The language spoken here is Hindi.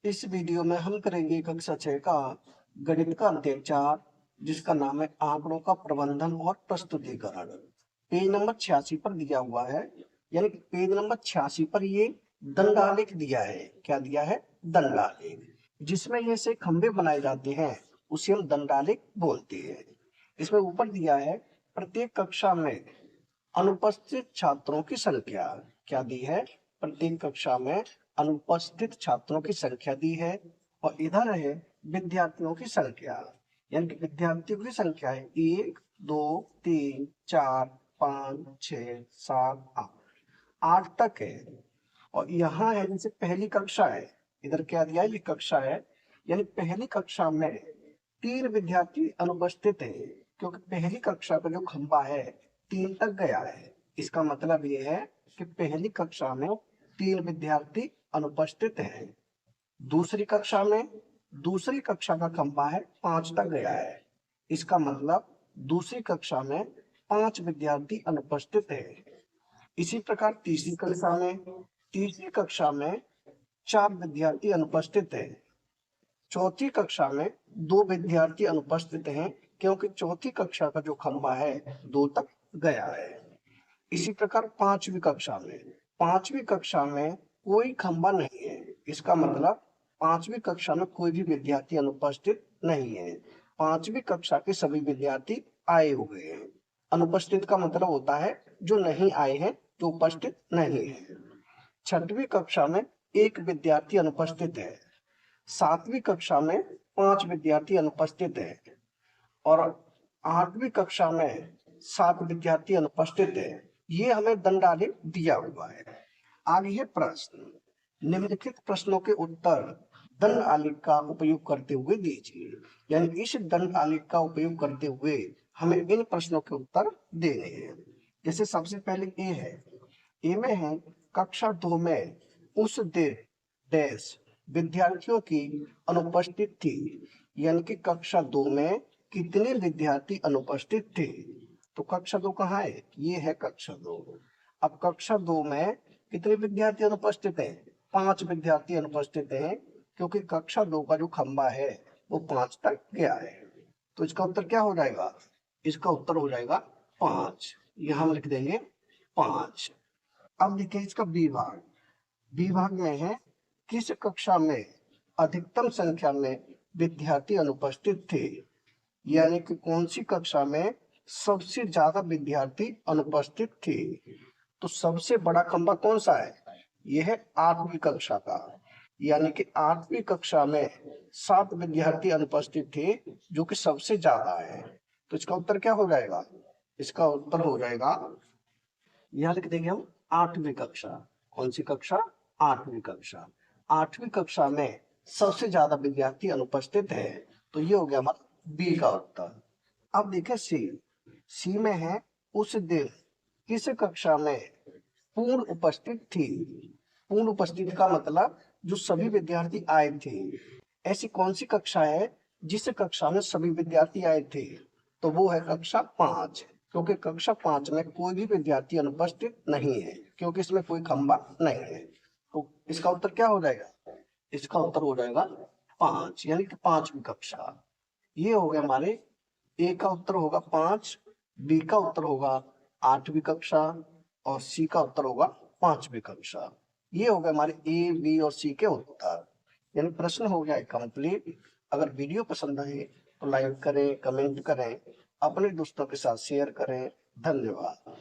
इस वीडियो में हम करेंगे कक्षा 6 का गणित का अध्याय 4 जिसका नाम है आंकड़ों का प्रबंधन और प्रस्तुतिकरण। पेज नंबर 86 पर दिया हुआ है, यानी कि पेज नंबर 86 पर ये दंडालेख दिया है। क्या दिया है? दंडालेख, जिसमें ये से खंभे बनाए जाते हैं उसे हम दंडालेख बोलते हैं। इसमें ऊपर दिया है प्रत्येक कक्षा में अनुपस्थित छात्रों की संख्या। क्या दी है? प्रत्येक कक्षा में अनुपस्थित छात्रों की संख्या दी है। और इधर है विद्यार्थियों की संख्या, यानी कि विद्यार्थियों की संख्या है 1 2 3 4 5 6 7 8 8 तक है। और यहाँ है जैसे पहली कक्षा है, इधर क्या दिया है? ये कक्षा है, यानी पहली कक्षा में 3 विद्यार्थी अनुपस्थित है, क्योंकि पहली कक्षा का जो खंभा है 3 तक गया है। इसका मतलब ये है कि पहली कक्षा में 3 विद्यार्थी अनुपस्थित है। दूसरी कक्षा में दूसरी कक्षा का खंभा है 5 तक गया है। इसका मतलब दूसरी कक्षा में 5 विद्यार्थी अनुपस्थित है। इसी प्रकार तीसरी कक्षा में 4 विद्यार्थी अनुपस्थित है। चौथी कक्षा में 2 विद्यार्थी अनुपस्थित हैं, क्योंकि चौथी कक्षा का जो खंभा है 2 तक गया है। इसी प्रकार पांचवी कक्षा में कोई खंभा नहीं है। इसका मतलब पांचवी कक्षा में कोई भी विद्यार्थी अनुपस्थित नहीं है। पांचवी कक्षा के सभी विद्यार्थी आए हुए हैं। अनुपस्थित का मतलब होता है जो नहीं आए हैं, जो उपस्थित नहीं है। छठवीं कक्षा में 1 विद्यार्थी अनुपस्थित है। सातवीं कक्षा में 5 विद्यार्थी अनुपस्थित है। और 8वीं कक्षा में 7 विद्यार्थी अनुपस्थित है। ये हमें दंडालेख दिया हुआ है। आगे है प्रश्न। निम्नलिखित प्रश्नों के उत्तर दंड आलेख का उपयोग करते हुए दीजिए। यानी इस दंड आलेख का उपयोग करते हुए हमें इन प्रश्नों के उत्तर देने हैं। जैसे सबसे पहले ए है, ए में है कक्षा 2 में उस दिन डैश विद्यार्थियों की अनुपस्थित थी। यानी कि कक्षा 2 में कितने विद्यार्थी अनुपस्थित थे? तो कक्षा 2 कहाँ है? ये है कक्षा 2। अब कक्षा 2 में कितने विद्यार्थी अनुपस्थित हैं? 5 विद्यार्थी अनुपस्थित हैं, क्योंकि कक्षा 2 का जो खंभा है वो 5 तक गया है। तो इसका उत्तर क्या हो जाएगा? इसका उत्तर हो जाएगा 5। यहां हम लिख देंगे 5। अब देखिए इसका विभाग। विभाग में है किस कक्षा में अधिकतम संख्या में विद्यार्थी अनुपस्थित थे। यानी कि कौन सी कक्षा में सबसे ज्यादा विद्यार्थी अनुपस्थित थे। तो सबसे बड़ा खंभा कौन सा है? यह है 8वीं कक्षा का। यानी कि 8वीं कक्षा में 7 विद्यार्थी अनुपस्थित थे, जो कि सबसे ज्यादा है। तो इसका उत्तर क्या हो जाएगा? इसका उत्तर हो जाएगा, यहाँ लिख देंगे हम 8वीं कक्षा। कौन सी कक्षा? 8वीं कक्षा। 8वीं कक्षा में सबसे ज्यादा विद्यार्थी अनुपस्थित है। तो ये हो गया हमारा बी का उत्तर। अब देखें सी। सी में है उस दिन किस कक्षा में पूर्ण उपस्थित थी। पूर्ण उपस्थित का मतलब जो सभी विद्यार्थी आए थे। ऐसी कौन सी कक्षा है जिस कक्षा में सभी विद्यार्थी आए थे? तो वो है कक्षा 5, क्योंकि कक्षा 5 में कोई भी विद्यार्थी अनुपस्थित नहीं है, क्योंकि इसमें कोई खंभा नहीं है। तो इसका उत्तर क्या हो जाएगा? इसका उत्तर हो जाएगा 5, यानी कि 5वीं कक्षा। ये हो गया हमारे ए का उत्तर होगा 5, बी का उत्तर होगा 8वीं कक्षा और सी का उत्तर होगा 5वीं कक्षा। ये हो गए हमारे ए, बी और सी के उत्तर। यानी प्रश्न हो गया कंप्लीट। अगर वीडियो पसंद आए तो लाइक करें, कमेंट करें, अपने दोस्तों के साथ शेयर करें। धन्यवाद।